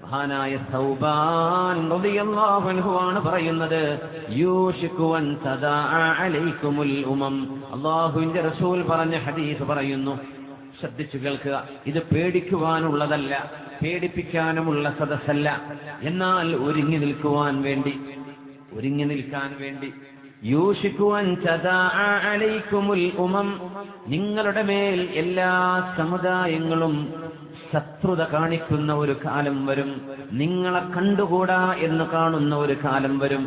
മഹാനായ സൗബാൻ റളിയല്ലാഹു അൻഹു ആണ് പറയുന്നത്, യൂഷികു അൻ തദാഅ അലൈക്കുമുൽ ഉമം. അല്ലാഹുവിന്റെ റസൂൽ പറഞ്ഞ ഹദീസ് പറയുന്നു, ശ്രദ്ധിച്ചു കേൾക്കുക. ഇത് പേടിക്കുവാനുള്ളതല്ല, പേടിപ്പിക്കാനുമുള്ള സദസ്സല്ല, എന്നാൽ ഒരുങ്ങി നിൽക്കാൻ വേണ്ടി യൂഷികു അൻ തദാഅ അലൈക്കുമുൽ ഉമം. നിങ്ങളുടെ മേൽ എല്ലാ സമുദായങ്ങളും ശത്രുത കാണിക്കുന്ന ഒരു കാലം വരും. നിങ്ങളെ കണ്ടുകൂടാ എന്ന് കാണുന്ന ഒരു കാലം വരും.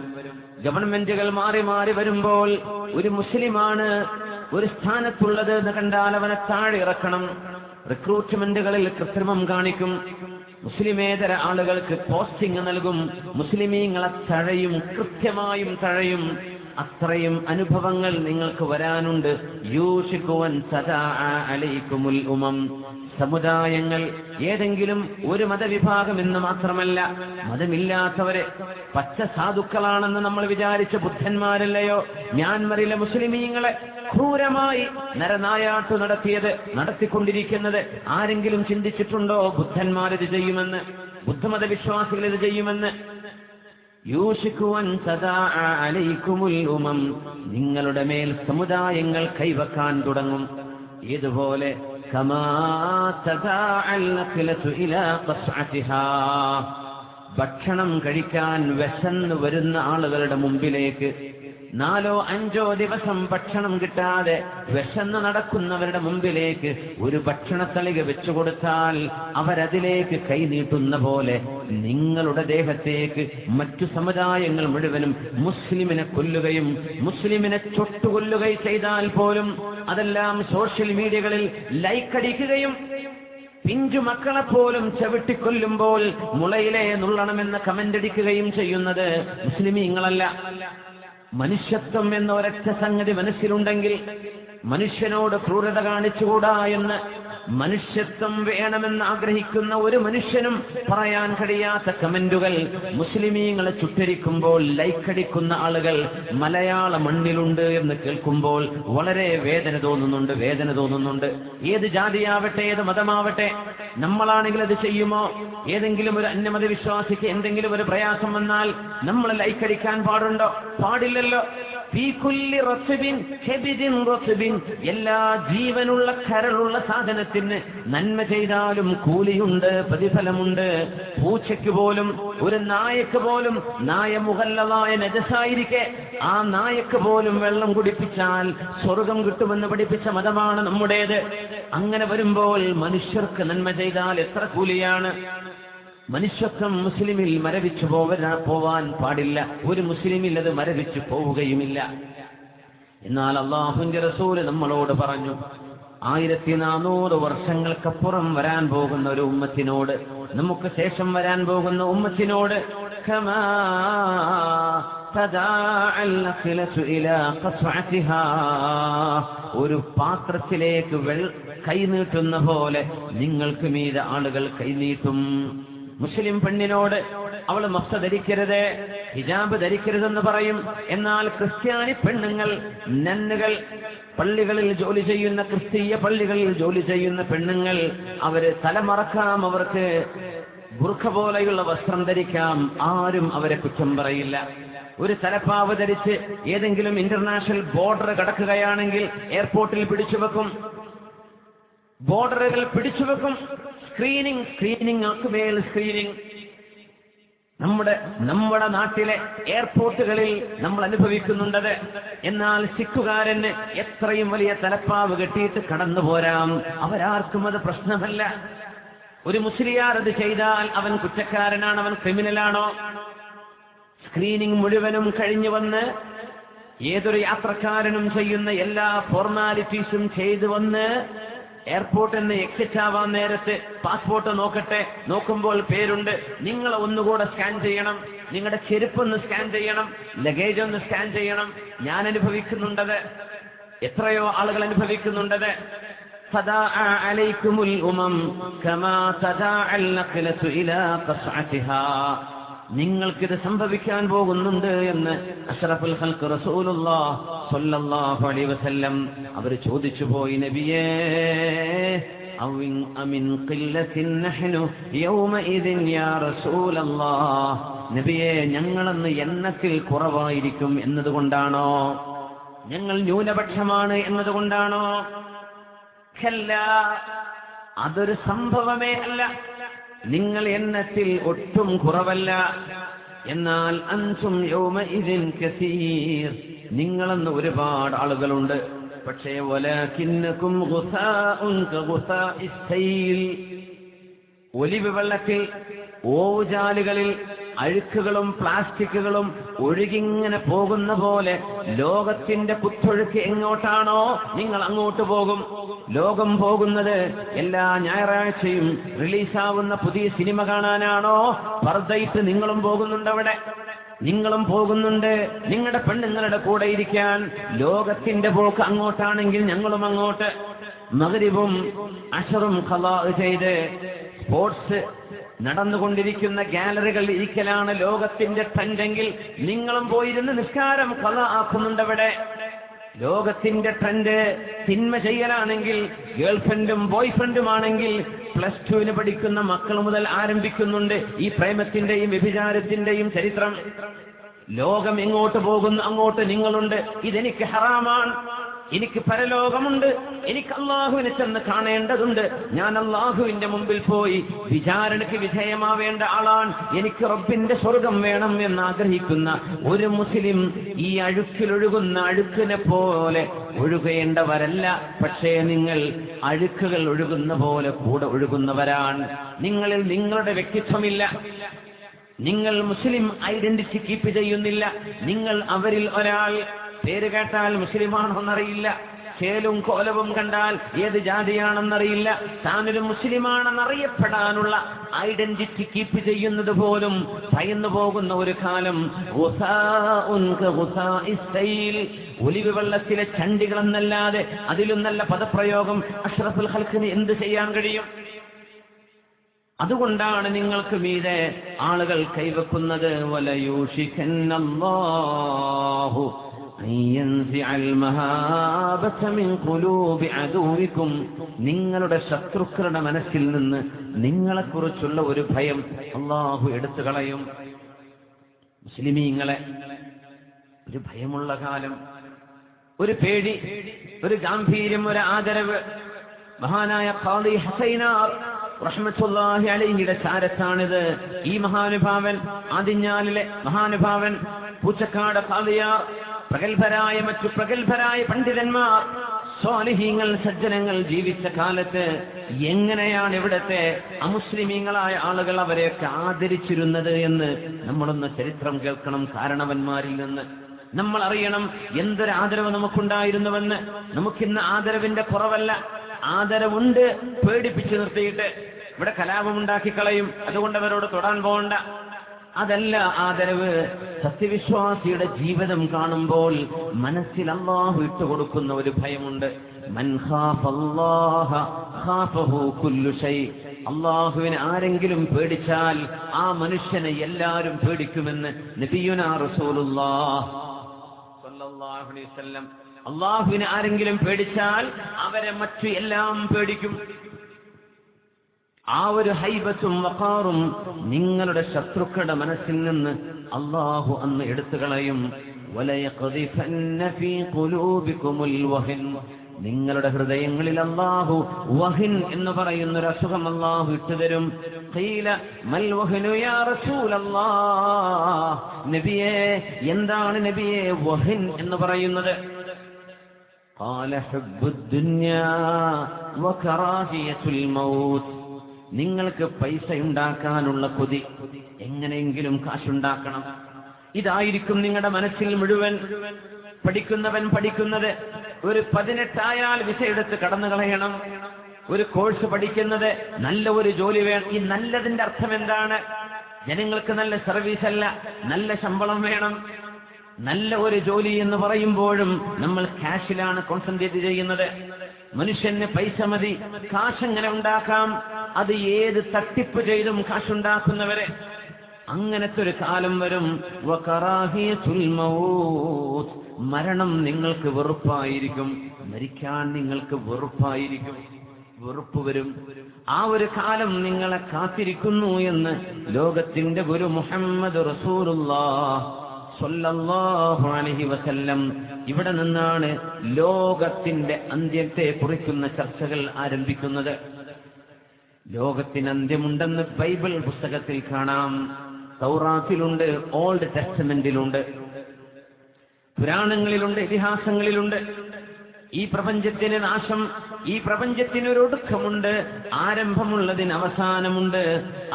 ഗവൺമെന്റുകൾ മാറി മാറി വരുമ്പോൾ ഒരു മുസ്ലിമാണ് ഒരു സ്ഥാനത്തുള്ളത് എന്ന് കണ്ടാൽ അവനെ താഴെ ഇറക്കണം. റിക്രൂട്ട്മെന്റുകളിൽ കൃത്രിമം കാണിക്കും. മുസ്ലിമേതര ആളുകൾക്ക് പോസ്റ്റിംഗ് നൽകും. മുസ്ലിമീങ്ങളെ തഴയും, കൃത്യമായും തഴയും. അത്രയും അനുഭവങ്ങൾ നിങ്ങൾക്ക് വരാനുണ്ട്. യൂഷികു അൻ തദാഅ അലൈക്കുമുൽ ഉമം. സമുദായങ്ങൾ ഏതെങ്കിലും ഒരു മതവിഭാഗം എന്ന് മാത്രമല്ല, മതമില്ലാത്തവരെ പച്ച സാധുക്കളാണെന്ന് നമ്മൾ വിചാരിച്ച ബുദ്ധന്മാരല്ലയോ മ്യാൻമറിലെ മുസ്ലിമീങ്ങളെ ക്രൂരമായി നരനായാട്ടു നടത്തിക്കൊണ്ടിരിക്കുന്നത്? ആരെങ്കിലും ചിന്തിച്ചിട്ടുണ്ടോ ബുദ്ധന്മാർ ഇത് ചെയ്യുമെന്ന്, ബുദ്ധമത വിശ്വാസികൾ ഇത് ചെയ്യുമെന്ന്? യൂഷികു അൻ തദാഅ അലൈക്കുമുൽ ഉമം. നിങ്ങളുടെ മേൽ സമുദായങ്ങൾ കൈവക്കാൻ തുടങ്ങും. ഇതുപോലെ കമാ തദാഅൽ നഖ്ലതു ഇലാ ഖസ്അതിഹാ. ഭക്ഷണം കഴിക്കാൻ വിശന്നു വരുന്ന ആളുകളുടെ മുമ്പിലേക്ക് 4-5 ദിവസം ഭക്ഷണം കിട്ടാതെ വിശന്ന് നടക്കുന്നവരുടെ മുമ്പിലേക്ക് ഒരു ഭക്ഷണത്തളിക വെച്ചു കൊടുത്താൽ അവരതിലേക്ക് കൈനീട്ടുന്ന പോലെ നിങ്ങളുടെ ദേഹത്തേക്ക് മറ്റു സമുദായങ്ങൾ മുഴുവനും മുസ്ലിമിനെ കൊല്ലുകയും മുസ്ലിമിനെ ചൊട്ടുകൊല്ലുകയും ചെയ്താൽ പോലും അതെല്ലാം സോഷ്യൽ മീഡിയകളിൽ ലൈക്കടിക്കുകയും പിഞ്ചു മക്കളെ പോലും ചവിട്ടിക്കൊല്ലുമ്പോൾ മുളയിലെ നുള്ളണമെന്ന് കമന്റ് അടിക്കുകയും ചെയ്യുന്നത് മുസ്ലിമീങ്ങളല്ല. മനുഷ്യത്വം എന്ന ഒരൊറ്റ സംഗതി മനസ്സിലുണ്ടെങ്കിൽ മനുഷ്യനോട് ക്രൂരത കാണിച്ചുകൂടാ എന്ന് മനുഷ്യത്വം വേണമെന്ന് ആഗ്രഹിക്കുന്ന ഒരു മനുഷ്യനും പറയാൻ കഴിയാത്ത കമന്റുകൾ മുസ്ലിമീങ്ങളെ ചുട്ടരിക്കുമ്പോൾ ലൈക്കടിക്കുന്ന ആളുകൾ മലയാള മണ്ണിലുണ്ട് എന്ന് കേൾക്കുമ്പോൾ വളരെ വേദന തോന്നുന്നുണ്ട്. ഏത് ജാതിയാവട്ടെ, ഏത് മതമാവട്ടെ, നമ്മളാണെങ്കിൽ അത് ചെയ്യുമോ? ഏതെങ്കിലും ഒരു അന്യമത വിശ്വാസിക്ക് എന്തെങ്കിലും ഒരു പ്രയാസം വന്നാൽ നമ്മൾ ലൈക്കടിക്കാൻ പാടുണ്ടോ? പാടില്ലല്ലോ. എല്ലാ ജീവനുള്ള കരളുള്ള സാധനത്തിന് നന്മ ചെയ്താലും കൂലിയുണ്ട്, പ്രതിഫലമുണ്ട്. പൂച്ചയ്ക്ക് പോലും, ഒരു നായക്ക് പോലും, നായ മുഹല്ലമായ നജസായിരിക്കെ ആ നായക്ക് പോലും വെള്ളം കുടിപ്പിച്ചാൽ സ്വർഗം കിട്ടുമെന്ന് പഠിപ്പിച്ച മതമാണ് നമ്മുടേത്. അങ്ങനെ വരുമ്പോൾ മനുഷ്യർക്ക് നന്മ ചെയ്താൽ എത്ര കൂലിയാണ്? മനുഷ്യത്വം മുസ്ലിമിൽ മരവിച്ചു പോവാൻ പാടില്ല. ഒരു മുസ്ലിമിൽ അത് മരവിച്ചു പോവുകയുമില്ല. എന്നാൽ അല്ലാഹുവിന്റെ റസൂല് നമ്മളോട് പറഞ്ഞു, 1400 വർഷങ്ങൾക്കപ്പുറം വരാൻ പോകുന്ന ഒരു ഉമ്മത്തിനോട്, നമുക്ക് ശേഷം വരാൻ പോകുന്ന ഉമ്മത്തിനോട്, കമാ തദാഅൽ നഖ്ലതു ഇലാ ഖസ്അതിഹാ, ഒരു പാത്രത്തിലേക്ക് കൈനീട്ടുന്ന പോലെ നിങ്ങൾക്ക് മീതെ ആളുകൾ കൈനീട്ടും. മുസ്ലിം പെണ്ണിനോട് അവൾ മഫ്ത ധരിക്കരുത്, ഹിജാബ് ധരിക്കരുതെന്ന് പറയും. എന്നാൽ ക്രിസ്ത്യാനി പെണ്ണുങ്ങൾ, നന്നുകൾ, പള്ളികളിൽ ജോലി ചെയ്യുന്ന, ക്രിസ്തീയ പള്ളികളിൽ ജോലി ചെയ്യുന്ന പെണ്ണുങ്ങൾ, അവര് തലമറക്കാം, അവർക്ക് ബുർഖ പോലെയുള്ള വസ്ത്രം ധരിക്കാം, ആരും അവരെ കുറ്റം പറയില്ല. ഒരു തലപ്പാവ് ധരിച്ച് ഏതെങ്കിലും ഇന്റർനാഷണൽ ബോർഡർ കടക്കുകയാണെങ്കിൽ എയർപോർട്ടിൽ പിടിച്ചുവെക്കും, ബോർഡറുകൾ പിടിച്ചുവെക്കും. Screening ആക്കുമേൽ screening. നമ്മുടെ നാട്ടിലെ എയർപോർട്ടുകളിൽ നമ്മൾ അനുഭവിക്കുന്നുണ്ടത്. എന്നാൽ സിഖുകാരന് എത്രയും വലിയ തലപ്പാവ് കെട്ടിയിട്ട് കടന്നു പോരാം, അവരാർക്കും അത് പ്രശ്നമല്ല. ഒരു മുസ്ലിയാർ അത് ചെയ്താൽ അവൻ കുറ്റക്കാരനാണ്, അവൻ ക്രിമിനലാണോ? സ്ക്രീനിങ് മുഴുവനും കഴിഞ്ഞു വന്ന് ഏതൊരു യാത്രക്കാരനും ചെയ്യുന്ന എല്ലാ ഫോർമാലിറ്റീസും ചെയ്തു വന്ന് എയർപോർട്ടിൽ നിന്ന് എക്സിറ്റ് ആവാൻ നേരത്ത് പാസ്പോർട്ട് നോക്കട്ടെ, നോക്കുമ്പോൾ പേരുണ്ട്. നിങ്ങൾ ഒന്നുകൂടെ സ്കാൻ ചെയ്യണം, നിങ്ങളുടെ ചെരുപ്പൊന്ന് സ്കാൻ ചെയ്യണം, ലഗേജ് ഒന്ന് സ്കാൻ ചെയ്യണം. ഞാൻ അനുഭവിക്കുന്നുണ്ടത്, എത്രയോ ആളുകൾ അനുഭവിക്കുന്നുണ്ടത്. തദാഅ അലൈക്കുമുൽ ഉമം കമാ തദാഅൽ നഖ്ലതു ഇലാ ഖസ്അതിഹാ. നിങ്ങൾക്കിത് സംഭവിക്കാൻ പോകുന്നുണ്ട് എന്ന് അഷ്റഫുൽ ഖൽഖ് റസൂലുള്ളാഹി സ്വല്ലല്ലാഹു അലൈഹി വസല്ലം അവർ ചോദിച്ചു പോയി, നബിയേ അമിൻ ഖില്ലത്തിൻ നഹ്നു യൗമഇദിൻ യാ റസൂലല്ലാഹ്, നബിയെ ഞങ്ങളെന്ന് എണ്ണത്തിൽ കുറവായിരിക്കും എന്നതുകൊണ്ടാണോ, ഞങ്ങൾ ന്യൂനപക്ഷമാണ് എന്നതുകൊണ്ടാണോ? ഖല്ലാ, അതൊരു സംഭവമേ അല്ല. നിങ്ങൾ എണ്ണത്തിൽ ഒട്ടും കുറവല്ല. എന്നാൽ അൻതും യൗമഇദിൻ കസീർ, നിങ്ങളെന്ന് ഒരുപാട് ആളുകളുണ്ട്. പക്ഷേ വലാകിന്നകും ഗുസാഉൻ കഗുസാഇസ് സൈൽ, ഒലിവ് വെള്ളത്തിൽ ഓവുചാലുകളിൽ അഴുക്കുകളും പ്ലാസ്റ്റിക്കുകളും ഒഴുകിങ്ങനെ പോകുന്ന പോലെ ലോകത്തിന്റെ കുത്തൊഴുക്ക് എങ്ങോട്ടാണോ നിങ്ങൾ അങ്ങോട്ട് പോകും. ലോകം പോകുന്നത് എല്ലാ ഞായറാഴ്ചയും റിലീസാവുന്ന പുതിയ സിനിമ കാണാനാണോ? പർദ്ദയിട്ട് നിങ്ങളും പോകുന്നുണ്ട് അവിടെ, നിങ്ങളും പോകുന്നുണ്ട് നിങ്ങളുടെ പെണ്ണുങ്ങളുടെ കൂടെ ഇരിക്കാൻ. ലോകത്തിന്റെ പോക്ക് അങ്ങോട്ടാണെങ്കിൽ ഞങ്ങളും അങ്ങോട്ട്. മഗ്രിബും അശറും ഖളാ ചെയ്ത് സ്പോർട്സ് നടന്നുകൊണ്ടിരിക്കുന്ന ഗാലറികളിൽ ഇരിക്കലാണ് ലോകത്തിന്റെ ട്രെൻഡെങ്കിൽ നിങ്ങളും പോയിരുന്ന് നിസ്കാരം ഖളാ ആക്കുന്നുണ്ട് അവിടെ. ലോകത്തിന്റെ ട്രെൻഡ് തിന്മ ചെയ്യലാണെങ്കിൽ ഗേൾഫ്രണ്ടും ബോയ്ഫ്രണ്ടുമാണെങ്കിൽ +2 പഠിക്കുന്ന മക്കൾ മുതൽ ആരംഭിക്കുന്നുണ്ട് ഈ പ്രേമത്തിന്റെയും വ്യഭിചാരത്തിന്റെയും ചരിത്രം. ലോകം എങ്ങോട്ട് പോകുന്നു അങ്ങോട്ട് നിങ്ങളുണ്ട്. ഇതെനിക്ക് ഹറാമാണ്, എനിക്ക് പരലോകമുണ്ട്, എനിക്ക് അള്ളാഹുവിനെ ചെന്ന് കാണേണ്ടതുണ്ട്, ഞാൻ അള്ളാഹുവിന്റെ മുമ്പിൽ പോയി വിചാരണയ്ക്ക് വിധേയമാവേണ്ട ആളാണ്, എനിക്ക് റബ്ബിന്റെ സ്വർഗം വേണം എന്നാഗ്രഹിക്കുന്ന ഒരു മുസ്ലിം ഈ അഴുക്കിലൊഴുകുന്ന അഴുക്കിനെ പോലെ ഒഴുകേണ്ടവരല്ല. പക്ഷേ നിങ്ങൾ അഴുക്കുകൾ ഒഴുകുന്ന പോലെ കൂടെ ഒഴുകുന്നവരാണ്. നിങ്ങളിൽ നിങ്ങളുടെ വ്യക്തിത്വമില്ല, നിങ്ങൾ മുസ്ലിം ഐഡന്റിറ്റി കീപ്പ് ചെയ്യുന്നില്ല. നിങ്ങൾ അവരിൽ ഒരാൾ, പേര് കേട്ടാൽ മുസ്ലിമാണെന്നറിയില്ല, ചേലും കോലവും കണ്ടാൽ ഏത് ജാതിയാണെന്നറിയില്ല, താനൊരു മുസ്ലിമാണെന്നറിയപ്പെടാനുള്ള ഐഡന്റിറ്റി കീപ്പ് ചെയ്യുന്നത് പോലും ഭയന്നു പോകുന്ന ഒരു കാലം. ഒലിവ് വെള്ളത്തിലെ ചണ്ടികളെന്നല്ലാതെ അതിലും നല്ല പദപ്രയോഗം അഷ്റഫുൽ ഖൽഖിന് എന്ത് ചെയ്യാൻ കഴിയും? അതുകൊണ്ടാണ് നിങ്ങൾക്ക് മീതെ ആളുകൾ കൈവെക്കുന്നത്. വലയൂഷിക്കന്നല്ലാഹു അയ്യൻസിഅൽ മഹാബത മിൻ ഖുലൂബി അദുവികും, നിങ്ങളുടെ ശത്രുക്കളുടെ മനസ്സിൽ നിന്ന് നിങ്ങളെക്കുറിച്ചുള്ള ഒരു ഭയം അല്ലാഹു എടുത്തു കളയും. മുസ്ലിമീങ്ങളെ ഒരു ഭയമുള്ള കാലം, ഒരു പേടി, ഒരു ഗാംഭീര്യം, ഒരു ആദരവ്. മഹാനായ ഖാദി ഹുസൈനാർ റഹ്മത്തുള്ളാഹി അലൈഹിയുടെ ചാരത്താണിത്. ഈ മഹാനുഭാവൻ, ആദിഞ്ഞാലിലെ മഹാനുഭാവൻ, പൂച്ചക്കാട് ഖാദിയാർ, പ്രഗത്ഭരായ മറ്റു പ്രഗത്ഭരായ പണ്ഡിതന്മാർ, സ്വാലിഹീങ്ങൾ, സജ്ജനങ്ങൾ ജീവിച്ച കാലത്ത് എങ്ങനെയാണ് ഇവിടത്തെ അമുസ്ലിമീങ്ങളായ ആളുകൾ അവരെയൊക്കെ ആദരിച്ചിരുന്നത് എന്ന് നമ്മളൊന്ന് ചരിത്രം കേൾക്കണം. കാരണവന്മാരിൽ നിന്ന് നമ്മൾ അറിയണം എന്തൊരു ആദരവ് നമുക്കുണ്ടായിരുന്നുവെന്ന്. നമുക്കിന്ന് ആദരവിന്റെ കുറവല്ല, ആദരവുണ്ട്. പേടിപ്പിച്ചു നിർത്തിയിട്ട് ഇവിടെ കലാപമുണ്ടാക്കി കളയും, അതുകൊണ്ട് അവരോട് തൊടാൻ പോകണ്ട, അതല്ല ആദരവ്. സത്യവിശ്വാസിയുടെ ജീവിതം കാണുമ്പോൾ മനസ്സിൽ അല്ലാഹു ഇട്ടുകൊടുക്കുന്ന ഒരു ഭയമുണ്ട്. മൻ ഖാഫല്ലാഹ ഖാഫഹു കുല്ലു ശൈ, അല്ലാഹുവിനെ ആരെങ്കിലും പേടിച്ചാൽ ആ മനുഷ്യനെ എല്ലാവരും പേടിക്കുമെന്ന് നബിയുനാ റസൂലുള്ളാഹ് സ്വല്ലല്ലാഹു അലൈഹി വസല്ലം. അല്ലാഹുവിനെ ആരെങ്കിലും പേടിച്ചാൽ അവരെ മറ്റു എല്ലാം പേടിക്കും. ആ ഒരു ഹൈബത്തും വഖാറും നിങ്ങളുടെ ശത്രുക്കളുടെ മനസ്സിൽ നിന്ന് അല്ലാഹു അന്ന് എടുത്തു കളയും. വലയഖദിഫന്ന ഫീ ഖുലൂബികുമുൽ വഹൻ, നിങ്ങളുടെ ഹൃദയങ്ങളിൽ അല്ലാഹു വഹൻ എന്ന് പറയുന്ന ഒരു അസുഖം അല്ലാഹു ഇട്ടുതരും. ഖീല മൽ വഹനു യാ റസൂലല്ലാഹ്, നബിയേ എന്താണ് നബിയേ വഹൻ എന്ന് പറയുന്നത്? ഖാല ഹുബ്ബുദ് ദുനിയാ വകറാഹിയത്തുൽ മൗത്ത്, നിങ്ങൾക്ക് പൈസ ഉണ്ടാക്കാനുള്ള കൊതി, എങ്ങനെയെങ്കിലും കാശുണ്ടാക്കണം, ഇതായിരിക്കും നിങ്ങളുടെ മനസ്സിൽ മുഴുവൻ. പഠിക്കുന്നവൻ പഠിക്കുന്നത് ഒരു 18 ആയാൽ വിസ എടുത്ത് കടന്നു കളയണം. ഒരു കോഴ്സ് പഠിക്കുന്നത് നല്ല ഒരു ജോലി വേണം. ഈ നല്ലതിന്റെ അർത്ഥം എന്താണ്? ജനങ്ങൾക്ക് നല്ല സർവീസ് അല്ല, നല്ല ശമ്പളം വേണം. നല്ല ഒരു ജോലി എന്ന് പറയുമ്പോഴും നമ്മൾ ക്യാഷിലാണ് കോൺസെൻട്രേറ്റ് ചെയ്യുന്നത്. മനുഷ്യന് പൈസ മതി, കാശെങ്ങനെ ഉണ്ടാക്കാം, അത് ഏത് തട്ടിപ്പ് ചെയ്തും കാശുണ്ടാക്കുന്നവരെ. അങ്ങനത്തെ ഒരു കാലം വരും. വകറാഹിയത്തുൽ മൗത്ത്, മരണം നിങ്ങൾക്ക് വെറുപ്പായിരിക്കും, മരിക്കാൻ നിങ്ങൾക്ക് വെറുപ്പായിരിക്കും. വെറുപ്പ് വരും. ആ ഒരു കാലം നിങ്ങളെ കാത്തിരിക്കുന്നു എന്ന് ലോകത്തിന്റെ ഗുരു മുഹമ്മദ് റസൂലുള്ളാഹി സ്വല്ലല്ലാഹു അലൈഹി വസല്ലം ഇവിടെ നിന്നാണ് ലോകത്തിന്റെ അന്ത്യത്തെ കുറിക്കുന്ന ചർച്ചകൾ ആരംഭിക്കുന്നത്. ലോകത്തിന് അന്ത്യമുണ്ടെന്ന് ബൈബിൾ പുസ്തകത്തിൽ കാണാം, തൗറാത്തിലുണ്ട്, ഓൾഡ് ടെസ്റ്റമെന്റിലുണ്ട്, പുരാണങ്ങളിലുണ്ട്, ഇതിഹാസങ്ങളിലുണ്ട്. ഈ പ്രപഞ്ചത്തിന് നാശം, ഈ പ്രപഞ്ചത്തിനൊരു ഒടുക്കമുണ്ട്, ആരംഭമുള്ളതിന് അവസാനമുണ്ട്.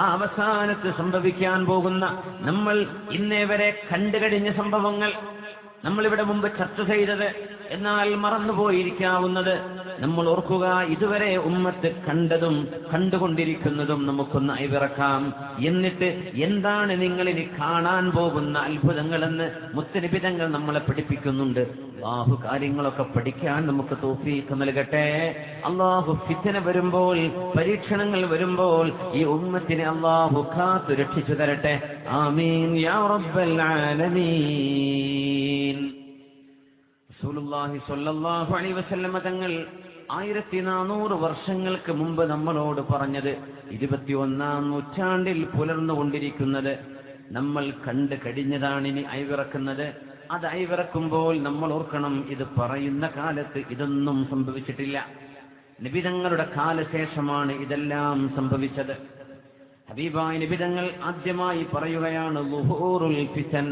ആ അവസാനത്ത് സംഭവിക്കാൻ പോകുന്ന നമ്മൾ ഇന്നേ വരെ കണ്ടുകഴിഞ്ഞ സംഭവങ്ങൾ, നമ്മളിവിടെ മുമ്പ് ചർച്ച ചെയ്തത്, എന്നാൽ മറന്നുപോയിരിക്കാവുന്നത് നമ്മൾ ഓർക്കുക. ഇതുവരെ ഉമ്മത്ത് കണ്ടതും കണ്ടുകൊണ്ടിരിക്കുന്നതും നമുക്കൊന്ന് അയവിറക്കാം. എന്നിട്ട് എന്താണ് നിങ്ങളിനി കാണാൻ പോകുന്ന അത്ഭുതങ്ങളെന്ന് മുത്തനബി തങ്ങൾ നമ്മളെ പഠിപ്പിക്കുന്നുണ്ട്. അല്ലാഹു കാര്യങ്ങളൊക്കെ പഠിക്കാൻ നമുക്ക് തൗഫീഖ് നൽകട്ടെ. അല്ലാഹു ഫിത്ന വരുമ്പോൾ, പരീക്ഷണങ്ങൾ വരുമ്പോൾ ഈ ഉമ്മത്തിനെ അല്ലാഹു കാത്തു രക്ഷിച്ചു തരട്ടെ. ആമീൻ യാ റബ്ബൽ ആലമീൻ. റസൂലുള്ളാഹി സ്വല്ലല്ലാഹു അലൈഹി വസല്ലം തങ്ങൾ 1400 വർഷങ്ങൾക്ക് മുമ്പ് നമ്മളോട് പറഞ്ഞത് 21ാം നൂറ്റാണ്ടിൽ പുലർന്നുകൊണ്ടിരിക്കുന്നത് നമ്മൾ കണ്ടു കഴിഞ്ഞതാണ് ഇനി അയവിറക്കുന്നത്. അത് അയവിറക്കുമ്പോൾ നമ്മൾ ഓർക്കണം, ഇത് പറയുന്ന കാലത്ത് ഇതൊന്നും സംഭവിച്ചിട്ടില്ല. നബിതങ്ങളുടെ കാലശേഷമാണ് ഇതെല്ലാം സംഭവിച്ചത്. ഹബീബായ നബിതങ്ങൾ ആദ്യമായി പറയുകയാണ് ളുഹൂറുൽ ഫിതൻ,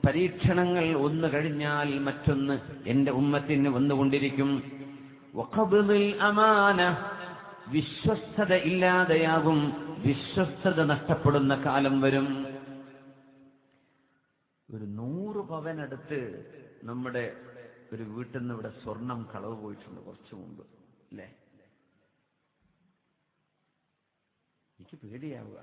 പരീക്ഷണങ്ങൾ ഒന്ന് കഴിഞ്ഞാൽ മറ്റൊന്ന് എന്റെ ഉമ്മത്തിന് വന്നുകൊണ്ടിരിക്കും. വഖബ്ദിൽ അമാന, വിശ്വസ്തത ഇല്ലാതെയാകും, വിശ്വസ്തത നഷ്ടപ്പെടുന്ന കാലം വരും. ഒരു 100 പവനടുത്ത് നമ്മുടെ ഒരു വീട്ടിൽ നിന്ന് ഇവിടെ സ്വർണം കളവ് പോയിട്ടുണ്ട് കുറച്ചു മുമ്പ്, അല്ലേ? എനിക്ക് പേടിയാവുക.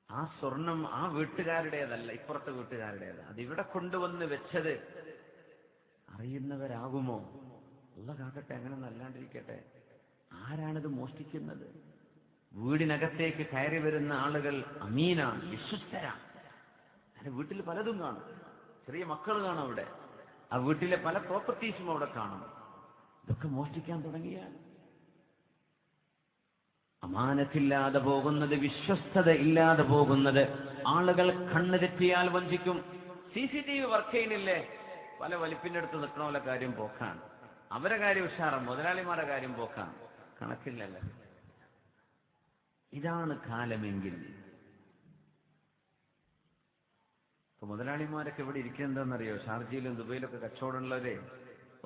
ആ സ്വർണം ആ വീട്ടുകാരുടേതല്ല, ഇപ്പുറത്തെ വീട്ടുകാരുടേത്. അതിവിടെ കൊണ്ടുവന്ന് വെച്ചത് അറിയുന്നവരാകുമോ? അല്ലാഹ് കാക്കട്ടെ, അങ്ങനെ നല്ലാണ്ടിരിക്കട്ടെ. ആരാണിത് മോഷ്ടിക്കുന്നത്? വീടിനകത്തേക്ക് കയറി വരുന്ന ആളുകൾ അമീനാണ്, വിശ്വസ്തരാണ്. അതിന്റെ വീട്ടിൽ പലതും കാണും, ചെറിയ മക്കൾ കാണും അവിടെ, ആ വീട്ടിലെ പല പ്രോപ്പർട്ടീസും അവിടെ കാണും. ഇതൊക്കെ മോഷ്ടിക്കാൻ തുടങ്ങിയാൽ അമാനത്തില്ലാതെ പോകുന്നത്, വിശ്വസ്തത ഇല്ലാതെ പോകുന്നത്. ആളുകൾ കണ്ണ് തെറ്റിയാൽ വഞ്ചിക്കും. CCTV വർക്ക് ചെയ്യുന്നില്ലേ? പല വലിപ്പിന്റെ അടുത്ത് നിൽക്കണ പോലെ കാര്യം പോക്കാണ്. അവരെ കാര്യം ഉഷാറാണ്, മുതലാളിമാരുടെ കാര്യം പോക്കാണ്, കണക്കില്ലല്ലോ. ഇതാണ് കാലമെങ്കിൽ. ഇപ്പൊ മുതലാളിമാരൊക്കെ ഇവിടെ ഇരിക്കുന്നതെന്നറിയോ? ഷാർജയിലും ദുബൈയിലൊക്കെ കച്ചവടമുള്ളവരെ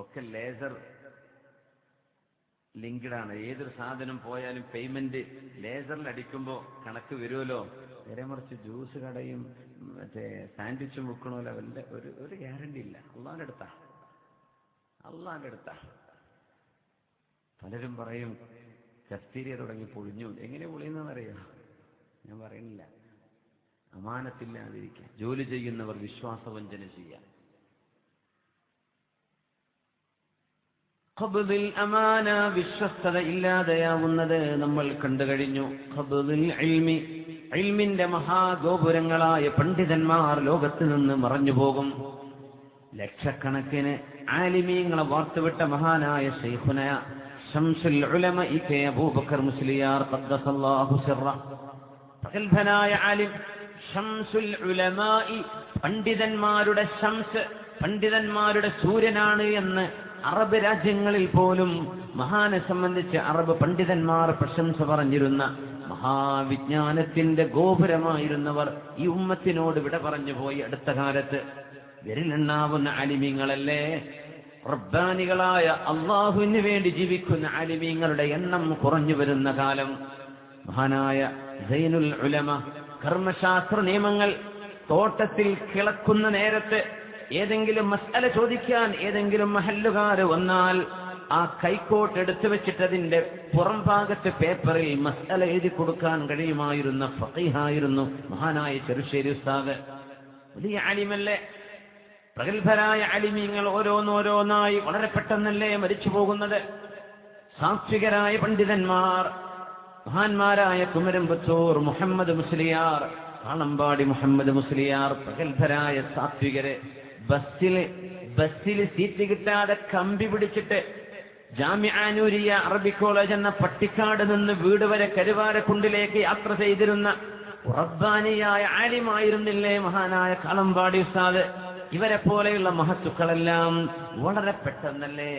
ഒക്കെ ലേസർ ലിങ്ക്ഡാണ്. ഏതൊരു സാധനം പോയാലും പേയ്മെന്റ് ലേസറിൽ അടിക്കുമ്പോൾ കണക്ക് വരുമല്ലോ. നേരെ മറിച്ച് ജ്യൂസ് കടയും മറ്റേ സാൻഡ്വിച്ചും വെക്കണമല്ലോ, വല്ല ഒരു ഗ്യാരണ്ടി ഇല്ല. അള്ളാന്റെ അടുത്താ. പലരും പറയും കസ്തീരിയ തുടങ്ങി പൊളിഞ്ഞു. എങ്ങനെ പൊളിയുന്നതെന്നറിയോ? ഞാൻ പറയുന്നില്ല. അമാനത്തില്ലാതിരിക്കുക, ജോലി ചെയ്യുന്നവർ വിശ്വാസവഞ്ചന ചെയ്യാം. ഖബ്ദിൽ അമാന, വിശ്വസ്തത ഇല്ലാതെയാവുന്നത് നമ്മൾ കണ്ടു കഴിഞ്ഞു. ഖബ്ദിൽ ഇൽമി, ഇൽമിന്റെ മഹാഗോപുരങ്ങളായ പണ്ഡിതന്മാർ ലോകത്ത് നിന്ന് മറഞ്ഞു പോകും. ലക്ഷക്കണക്കിന് ആലിമീങ്ങളെ വാർത്തുവിട്ട മഹാനായ ശൈഖുന ശംസുൽ ഉലമ കെ അബൂബക്കർ മുസ്ലിയാർ ഖദ്ദസല്ലാഹു സിറ, പ്രഗൽഭനായ ആലിം ശംസുൽ ഉലമായി, പണ്ഡിതന്മാരുടെ ശംസ്, പണ്ഡിതന്മാരുടെ സൂര്യനാണ് എന്ന് അറബ് രാജ്യങ്ങളിൽ പോലും മഹാനെ സംബന്ധിച്ച് അറബ് പണ്ഡിതന്മാർ പ്രശംസ പറഞ്ഞിരുന്ന മഹാവിജ്ഞാനത്തിന്റെ ഗോപുരമായിരുന്നവർ ഈ ഉമ്മത്തിനോട് വിട പറഞ്ഞു പോയി. അടുത്ത കാലത്ത് വിരലെണ്ണാവുന്ന ആലിമീങ്ങളല്ലേ, റബ്ബാനികളായ അള്ളാഹുവിന് വേണ്ടി ജീവിക്കുന്ന ആലിമീങ്ങളുടെ എണ്ണം കുറഞ്ഞു വരുന്ന കാലം. മഹാനായ സൈനുൽ ഉലമ, കർമ്മശാസ്ത്ര നിയമങ്ങൾ തോട്ടത്തിൽ കിളക്കുന്ന നേരത്ത് ഏതെങ്കിലും മസ്അല ചോദിക്കാൻ ഏതെങ്കിലും മഹല്ലുകാര് വന്നാൽ ആ കൈക്കോട്ട് എടുത്തു വെച്ചിട്ട് അതിന്റെ പുറം ഭാഗത്തെ പേപ്പറിൽ മസ്അല എഴുതി കൊടുക്കാൻ കഴിയുമായിരുന്ന ഫഖീഹായിരുന്നു മഹാനായ ചെറുശ്ശേരി ഉസ്താദ്. വലിയ ആലിമല്ലേ, പ്രഗത്ഭരായ ആലിമീങ്ങൾ ഓരോന്നോരോന്നായി വളരെ പെട്ടെന്നല്ലേ മരിച്ചു പോകുന്നത്. സാത്വികരായ പണ്ഡിതന്മാർ, മഹാന്മാരായ കുമരമ്പത്തൂർ മുഹമ്മദ് മുസ്ലിയാർ, പാളമ്പാടി മുഹമ്മദ് മുസ്ലിയാർ, പ്രഗത്ഭരായ സാത്വികര്, ബസ്സിൽ സീറ്റ് കിട്ടാതെ കമ്പി പിടിച്ചിട്ട് ജാമിഅ നൂരിയ അറബിക് കോളേജ് എന്ന പട്ടിക്കാട് നിന്ന് വീട് വരെ കരുവാരക്കുണ്ടിലേക്ക് യാത്ര ചെയ്തിരുന്ന റബ്ബാനിയായ ആലിമായിരുന്നില്ലേ മഹാനായ കളമ്പാടി ഉസ്താദ്. ഇവരെ പോലെയുള്ള മഹത്തുക്കളെല്ലാം വളരെ പെട്ടെന്നല്ലേ